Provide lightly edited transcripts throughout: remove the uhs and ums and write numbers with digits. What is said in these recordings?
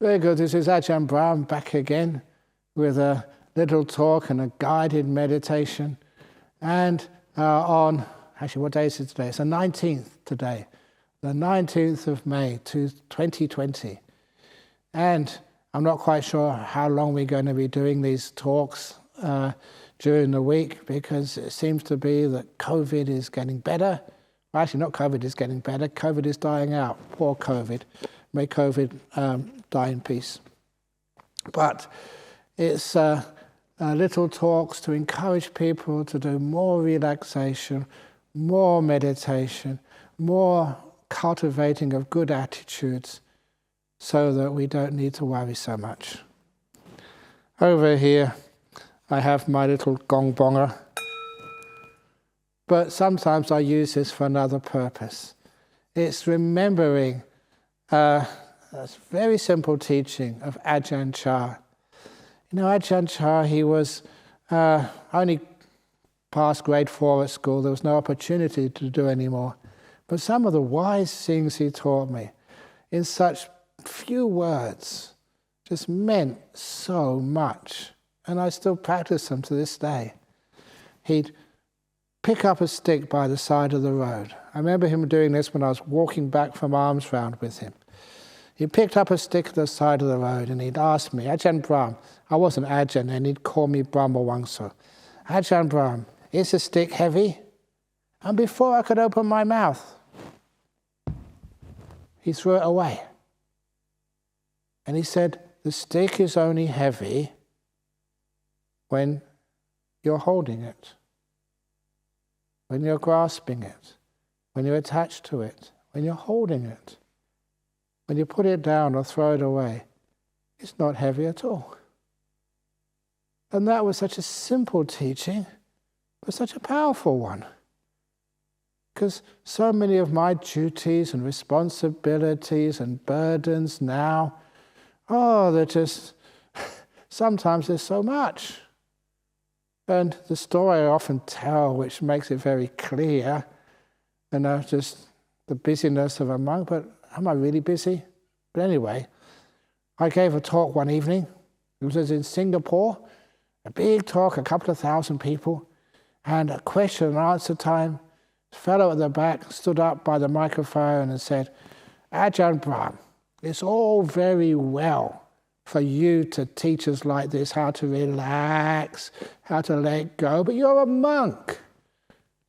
Very good. This is Ajahn Brahm back again with a little talk and a guided meditation. And actually what day is it today? It's the 19th today. The 19th of May 2020. And I'm not quite sure how long we're going to be doing these talks during the week, because it seems to be that COVID is getting better. Well, actually, not COVID is getting better. COVID is dying out. Poor COVID. May COVID die in peace. But it's little talks to encourage people to do more relaxation, more meditation, more cultivating of good attitudes, so that we don't need to worry so much. Over here, I have my little gong bonger. But sometimes I use this for another purpose. It's remembering a very simple teaching of Ajahn Chah. You know, Ajahn Chah, he was only past grade 4 at school. There was no opportunity to do any more. But some of the wise things he taught me in such few words just meant so much. And I still practice them to this day. He'd pick up a stick by the side of the road. I remember him doing this when I was walking back from Alms Round with him. He picked up a stick at the side of the road and he'd ask me, Ajahn Brahm, I wasn't Ajahn, and he'd call me Brahma Wangso. Ajahn Brahm, is the stick heavy? And before I could open my mouth, he threw it away. And he said, the stick is only heavy when you're holding it, when you're grasping it, when you're attached to it, when you're holding it. When you put it down or throw it away, it's not heavy at all. And that was such a simple teaching, but such a powerful one. Because so many of my duties and responsibilities and burdens now, they're just, sometimes there's so much. And the story I often tell, which makes it very clear, just the busyness of a monk, but am I really busy? But anyway, I gave a talk one evening. It was in Singapore, a big talk, a couple of thousand people, and a question and answer time. A fellow at the back stood up by the microphone and said, Ajahn Brahm, it's all very well for you to teach us like this how to relax, how to let go, but you're a monk.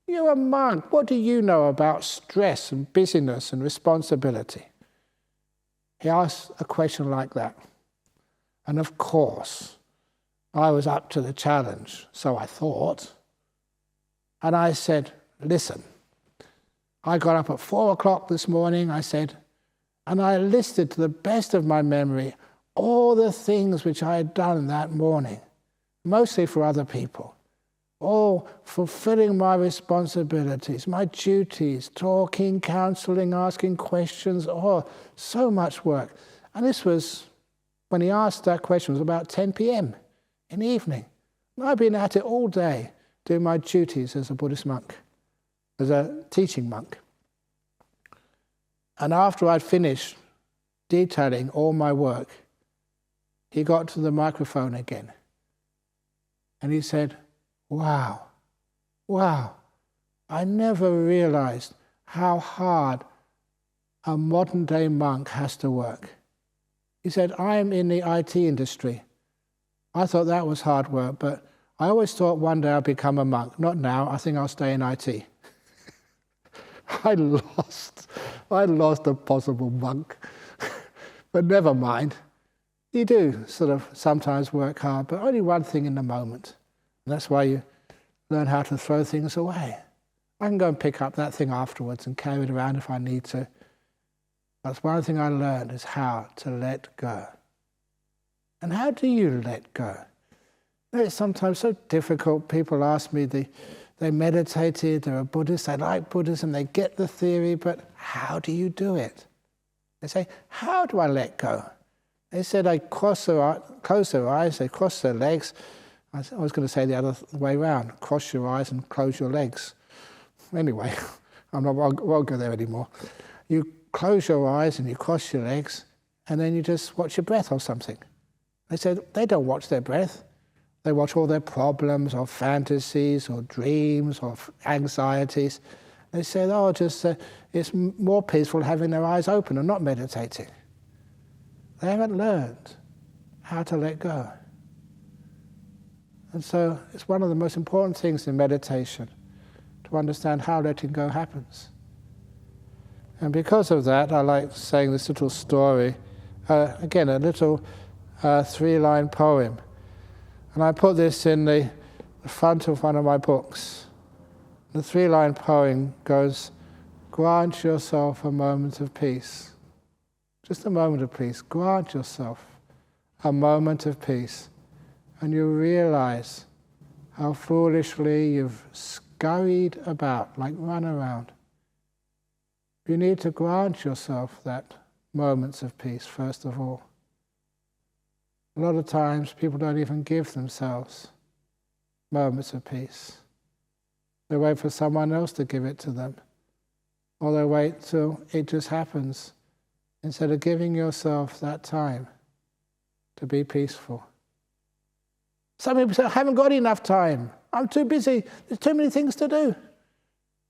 You're a monk. What do you know about stress and busyness and responsibility? He asked a question like that. And of course, I was up to the challenge, so I thought. And I said, listen, I got up at 4 o'clock this morning, I said, and I listed to the best of my memory all the things which I had done that morning, mostly for other people. All fulfilling my responsibilities, my duties, talking, counseling, asking questions, so much work. And this was, when he asked that question, it was about 10 p.m. in the evening. And I've been at it all day, doing my duties as a Buddhist monk, as a teaching monk. And after I'd finished detailing all my work, he got to the microphone again. And he said, wow, I never realized how hard a modern day monk has to work. He said, I'm in the IT industry. I thought that was hard work, but I always thought one day I'd become a monk. Not now, I think I'll stay in IT. I lost a possible monk. But never mind. You do sort of sometimes work hard, but only one thing in the moment. And that's why you learn how to throw things away. I can go and pick up that thing afterwards and carry it around if I need to. That's one thing I learned, is how to let go. And how do you let go? It's sometimes so difficult. People ask me, they meditated, they're a Buddhist, they like Buddhism, they get the theory, but how do you do it? They say, how do I let go? They said they close their eyes, they cross their legs. I was going to say the other way around, cross your eyes and close your legs. Anyway, I won't go there anymore. You close your eyes and you cross your legs and then you just watch your breath or something. They said they don't watch their breath. They watch all their problems or fantasies or dreams or anxieties. They said, it's more peaceful having their eyes open and not meditating. They haven't learned how to let go. And so it's one of the most important things in meditation, to understand how letting go happens. And because of that, I like saying this little story, again, a little 3-line poem. And I put this in the front of one of my books. The 3-line poem goes, grant yourself a moment of peace. Just a moment of peace. Grant yourself a moment of peace. And you realize how foolishly you've scurried about, like run around. You need to grant yourself that moments of peace, first of all. A lot of times people don't even give themselves moments of peace. They wait for someone else to give it to them. Or they wait till it just happens, instead of giving yourself that time to be peaceful. Some people say, I haven't got enough time. I'm too busy. There's too many things to do.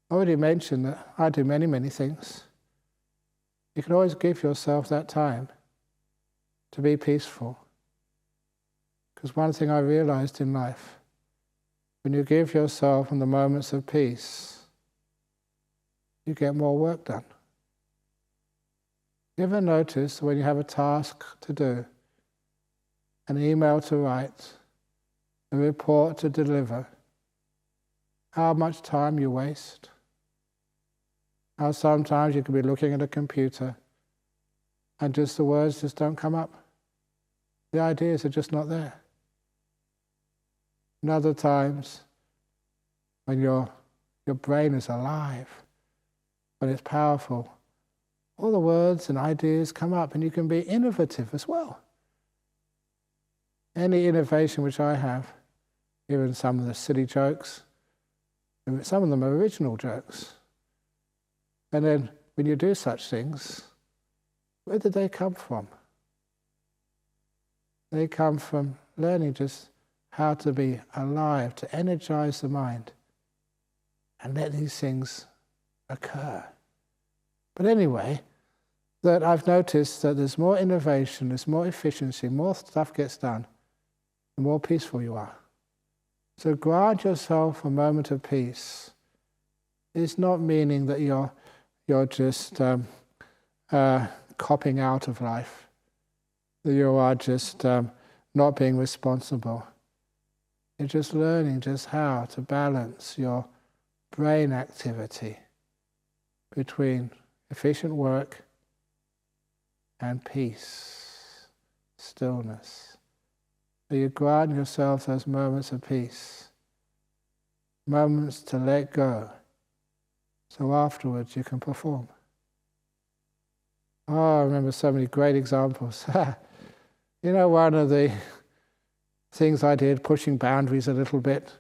I already mentioned that I do many, many things. You can always give yourself that time to be peaceful. Because one thing I realized in life, when you give yourself in the moments of peace, you get more work done. You ever notice when you have a task to do, an email to write, a report to deliver, how much time you waste? How sometimes you can be looking at a computer and just the words just don't come up. The ideas are just not there. And other times, when your brain is alive, when it's powerful, all the words and ideas come up, and you can be innovative as well. Any innovation which I have, even some of the silly jokes, some of them are original jokes. And then when you do such things, where did they come from? They come from learning just how to be alive, to energize the mind, and let these things occur. But anyway, that I've noticed that there's more innovation, there's more efficiency, more stuff gets done, the more peaceful you are. So grant yourself a moment of peace. It's not meaning that you're just copping out of life, that you are just not being responsible. You're just learning just how to balance your brain activity between efficient work and peace, stillness. So you grant yourself those moments of peace, moments to let go, so afterwards you can perform. Oh, I remember so many great examples. One of the things I did, pushing boundaries a little bit,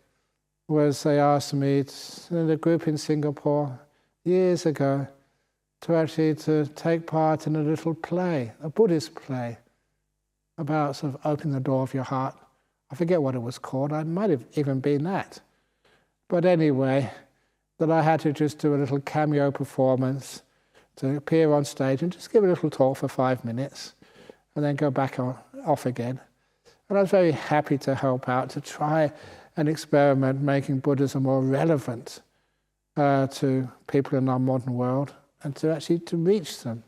was they asked me in a group in Singapore years ago to take part in a little play, a Buddhist play, about sort of opening the door of your heart. I forget what it was called. It might have even been that. But anyway, that I had to just do a little cameo performance, to appear on stage and just give a little talk for 5 minutes and then go back off again. And I was very happy to help out, to try and experiment making Buddhism more relevant to people in our modern world and to reach them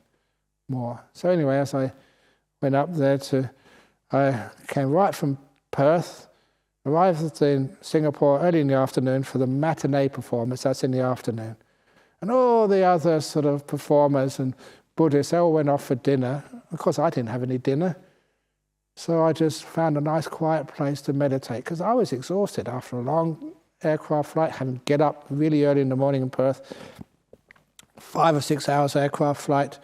more. So anyway, as I went up there I came right from Perth, arrived in Singapore early in the afternoon for the matinee performance, that's in the afternoon. And all the other sort of performers and Buddhists, they all went off for dinner. Of course, I didn't have any dinner. So I just found a nice quiet place to meditate, because I was exhausted after a long aircraft flight, having to get up really early in the morning in Perth, 5 or 6 hours aircraft flight,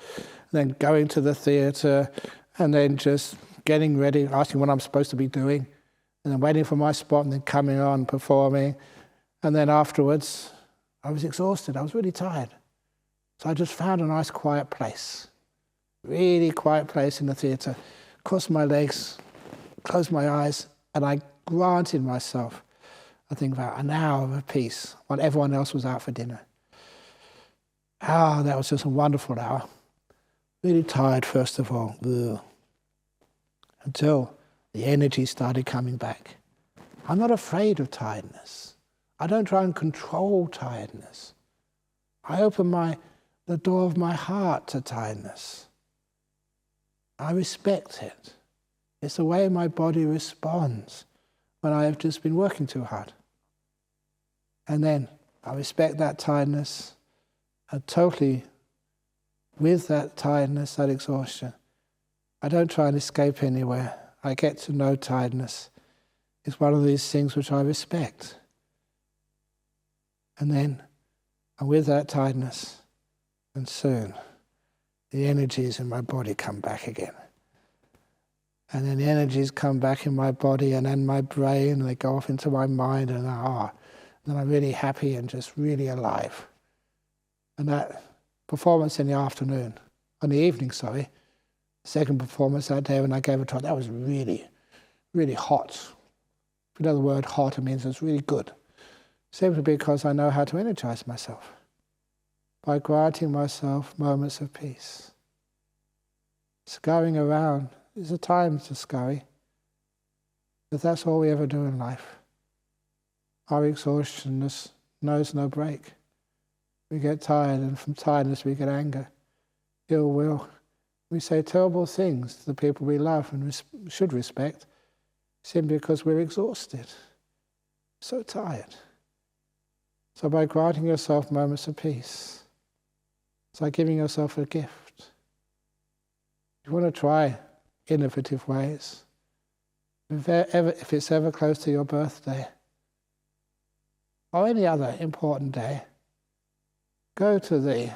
then going to the theatre, and then just getting ready, asking what I'm supposed to be doing, and then waiting for my spot, and then coming on, performing. And then afterwards, I was exhausted. I was really tired. So I just found a nice quiet place. really quiet place in the theatre, cross my legs, close my eyes, and I granted myself, I think, about an hour of peace while everyone else was out for dinner. That was just a wonderful hour. Really tired, first of all, until the energy started coming back. I'm not afraid of tiredness. I don't try and control tiredness. I open the door of my heart to tiredness. I respect it. It's the way my body responds when I have just been working too hard. And then I respect that tiredness, and totally with that tiredness, that exhaustion, I don't try and escape anywhere. I get to know tiredness. It's one of these things which I respect. And then, and with that tiredness, and soon, the energies in my body come back again. And then the energies come back in my body and then my brain, and they go off into my mind, and then I'm really happy and just really alive. And that performance in the evening, second performance that day when I gave a talk, that was really, really hot. If you know the word hot, it means it's really good. Simply because I know how to energize myself by granting myself moments of peace. Scurrying around is a time to scurry, but that's all we ever do in life. Our exhaustion knows no break. We get tired, and from tiredness we get anger, ill will. We say terrible things to the people we love and should respect, simply because we're exhausted, so tired. So by granting yourself moments of peace, it's like giving yourself a gift. You want to try innovative ways. If it's ever close to your birthday, or any other important day, go to the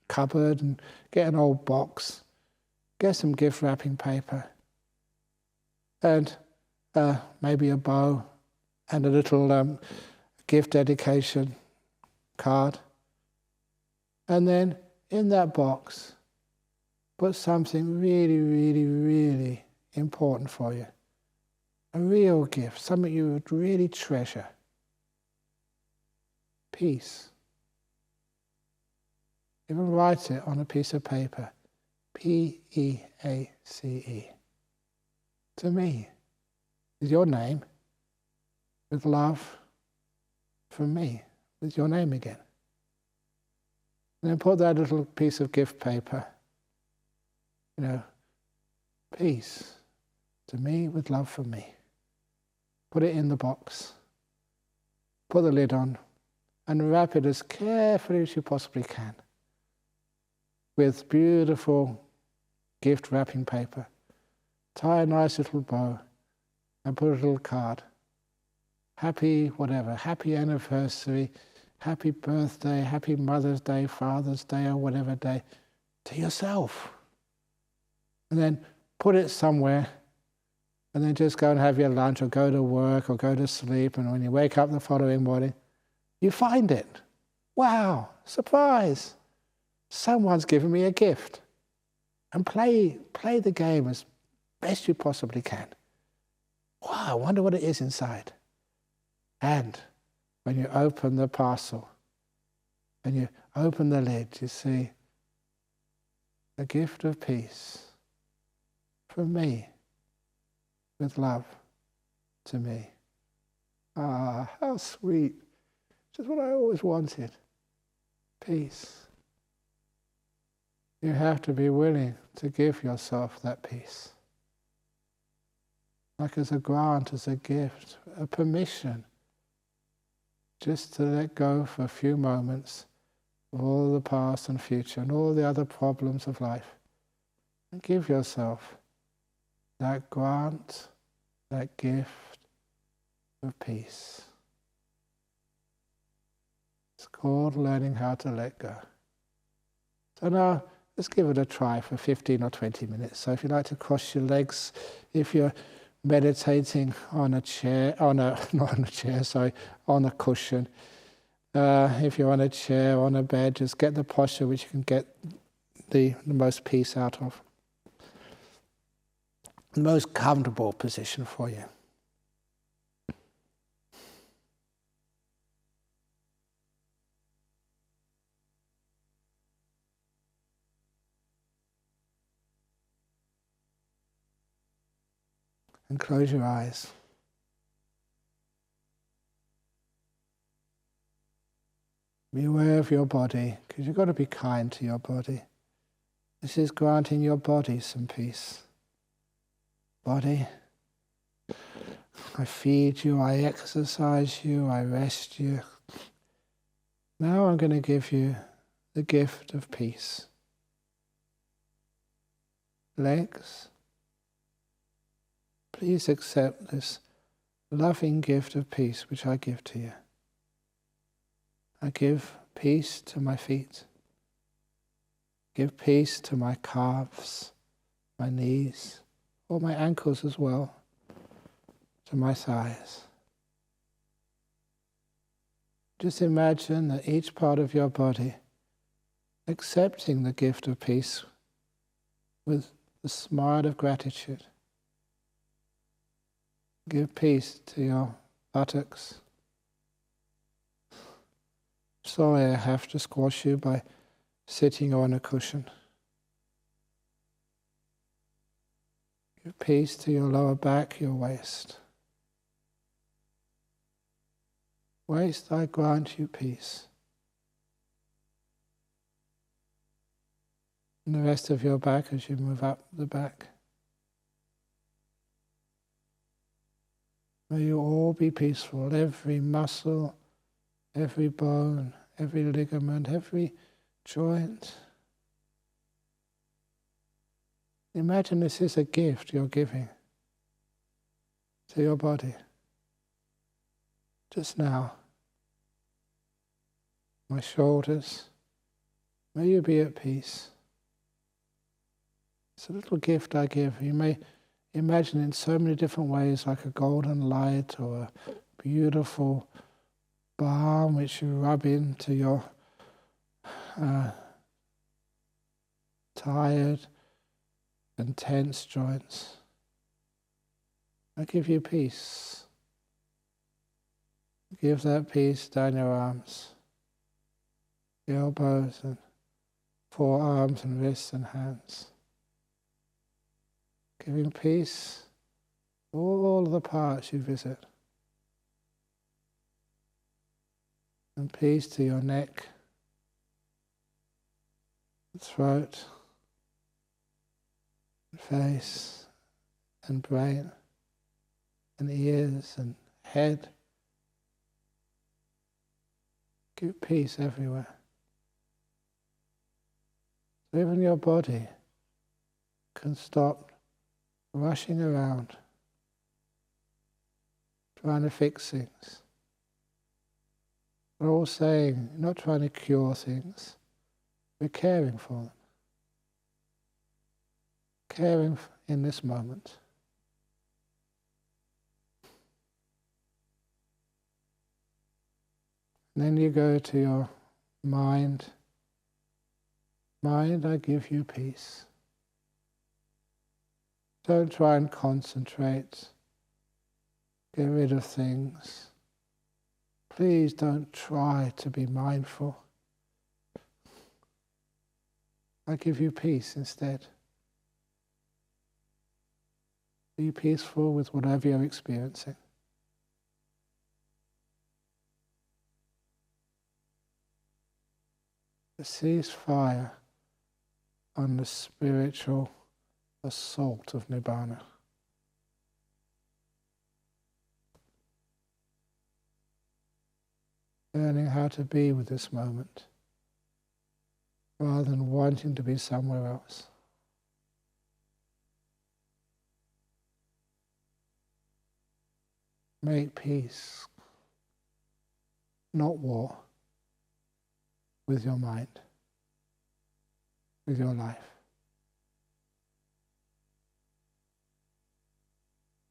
cupboard and get an old box, get some gift wrapping paper, and maybe a bow and a little gift dedication card. And then in that box, put something really, really, really important for you. A real gift, something you would really treasure. Peace. Even write it on a piece of paper. P-E-A-C-E. To me, with your name, with love from me, with your name again. And then put that little piece of gift paper, peace, to me with love from me. Put it in the box, put the lid on, and wrap it as carefully as you possibly can with beautiful gift wrapping paper. Tie a nice little bow and put a little card. Happy whatever, happy anniversary, happy birthday, happy Mother's Day, Father's Day, or whatever day, to yourself. And then put it somewhere, and then just go and have your lunch, or go to work, or go to sleep, and when you wake up the following morning, you find it. Wow, surprise! Someone's given me a gift. And play the game as best you possibly can. Wow, I wonder what it is inside. And when you open the parcel, and you open the lid, you see a gift of peace from me, with love to me. How sweet. Just what I always wanted. Peace. You have to be willing to give yourself that peace. Like as a grant, as a gift, a permission, just to let go for a few moments of all the past and future and all the other problems of life. And give yourself that grant, that gift of peace. It's called learning how to let go. So now, let's give it a try for 15 or 20 minutes. So if you like to cross your legs, if you're meditating on a chair, on a cushion. If you're on a chair, on a bed, just get the posture which you can get the most peace out of. The most comfortable position for you. And close your eyes. Be aware of your body, because you've got to be kind to your body. This is granting your body some peace. Body, I feed you, I exercise you, I rest you. Now I'm going to give you the gift of peace. Legs, please accept this loving gift of peace which I give to you. I give peace to my feet. Give peace to my calves, my knees, or my ankles as well, to my thighs. Just imagine that each part of your body accepting the gift of peace with the smile of gratitude. Give peace to your buttocks. Sorry, I have to squash you by sitting on a cushion. Give peace to your lower back, your waist. Waist, I grant you peace. And the rest of your back as you move up the back. May you all be peaceful, every muscle, every bone, every ligament, every joint. Imagine this is a gift you're giving to your body. Just now, my shoulders, may you be at peace. It's a little gift I give. You may imagine in so many different ways, like a golden light or a beautiful balm which you rub into your tired and tense joints. I give you peace. Give that peace down your arms, elbows and forearms and wrists and hands. Giving peace all the parts you visit. And peace to your neck, throat, face and brain and ears and head. Give peace everywhere. So even your body can stop rushing around, trying to fix things. We're all saying, not trying to cure things, we're caring for them. Caring in this moment. And then you go to your mind. Mind, I give you peace. Don't try and concentrate. Get rid of things. Please don't try to be mindful. I give you peace instead. Be peaceful with whatever you're experiencing. The ceasefire on the spiritual assault of Nibbana. Learning how to be with this moment, rather than wanting to be somewhere else. Make peace, not war, with your mind, with your life.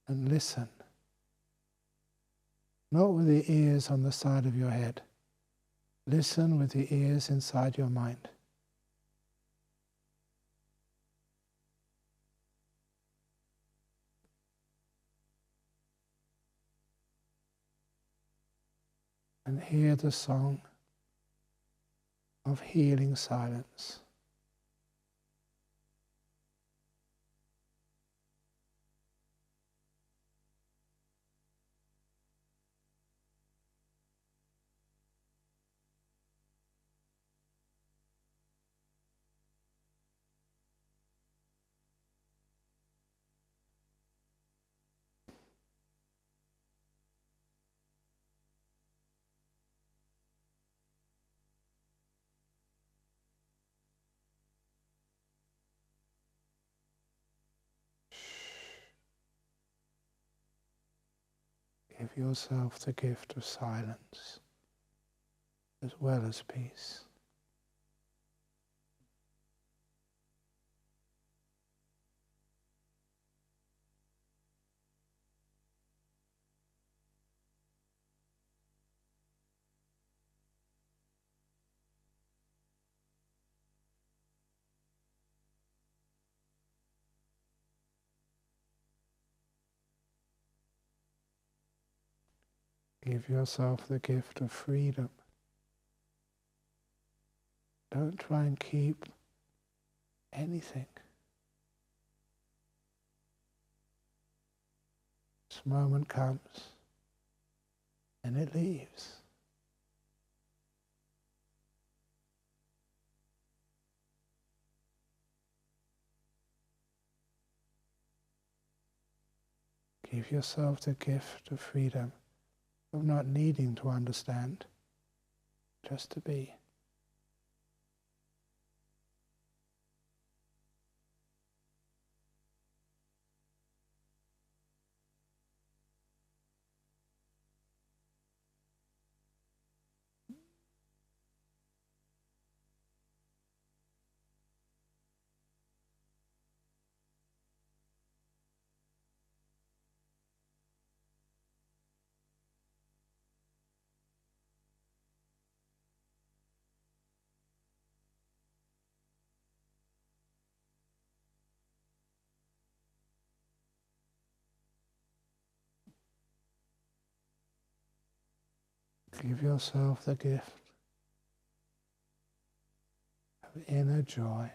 And listen, not with the ears on the side of your head. Listen with the ears inside your mind. and hear the song of healing silence. Give yourself the gift of silence as well as peace. Give yourself the gift of freedom. Don't try and keep anything. This moment comes and it leaves. Give yourself the gift of freedom, of not needing to understand, just to be. Give yourself the gift of inner joy.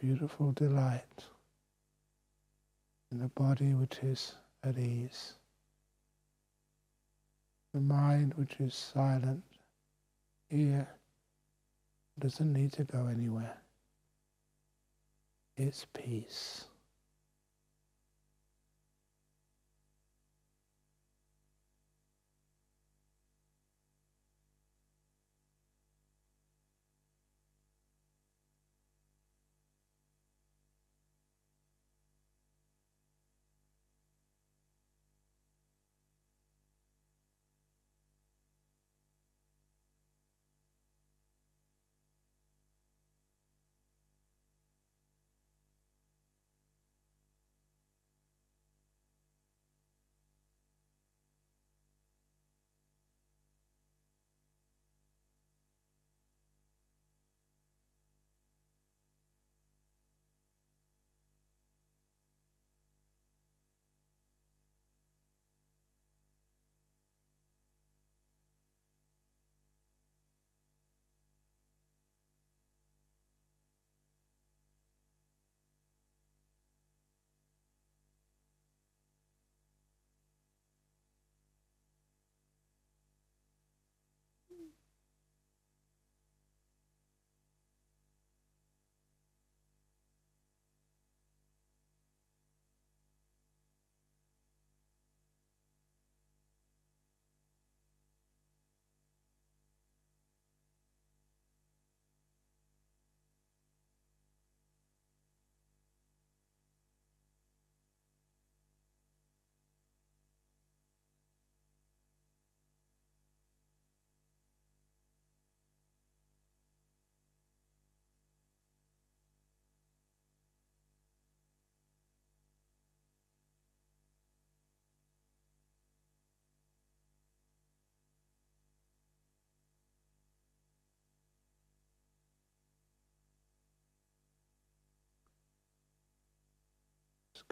Beautiful delight in a body which is at ease. The mind which is silent here doesn't need to go anywhere. It's peace.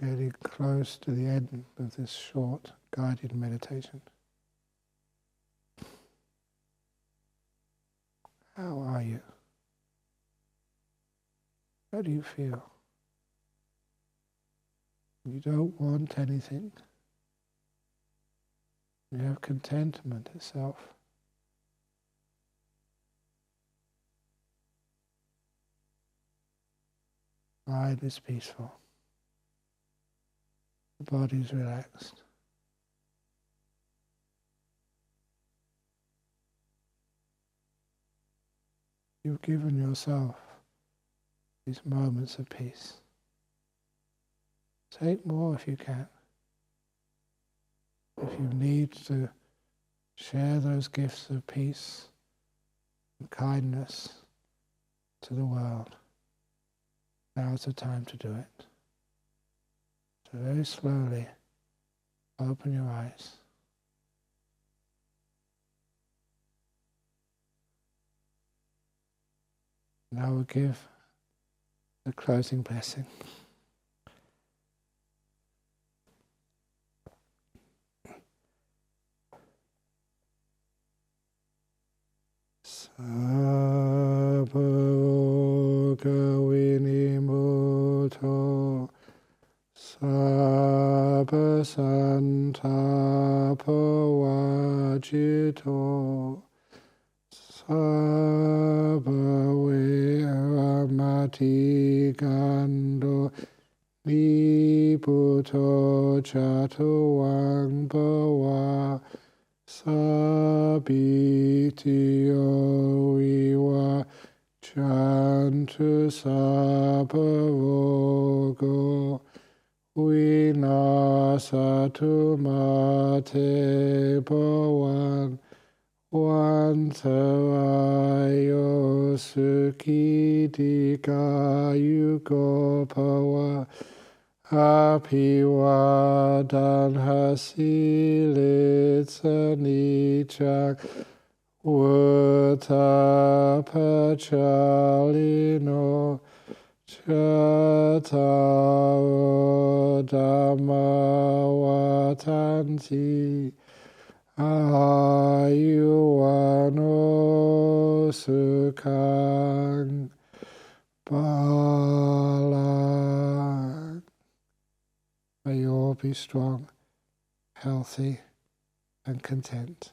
getting close to the end of this short guided meditation. How are you? How do you feel? You don't want anything. You have contentment itself. Mind is peaceful. The body is relaxed. You've given yourself these moments of peace. Take more if you can. If you need to share those gifts of peace and kindness to the world, now's the time to do it. So very slowly, open your eyes. Now we'll give the closing blessing. Sabba vinimuto, sabba santapa vajito, sabba veramati gando, niputo chatuang bhava, sabitiyo iwa chantu sabavogo vinasatu mate bhavan vantarayo sukhi dikayuko bhava Apiwadan hasilitsa nichak Utapachalino Chataro Dhamma Vatanti Ayuano Sukhang Balang. May you all be strong, healthy, and content.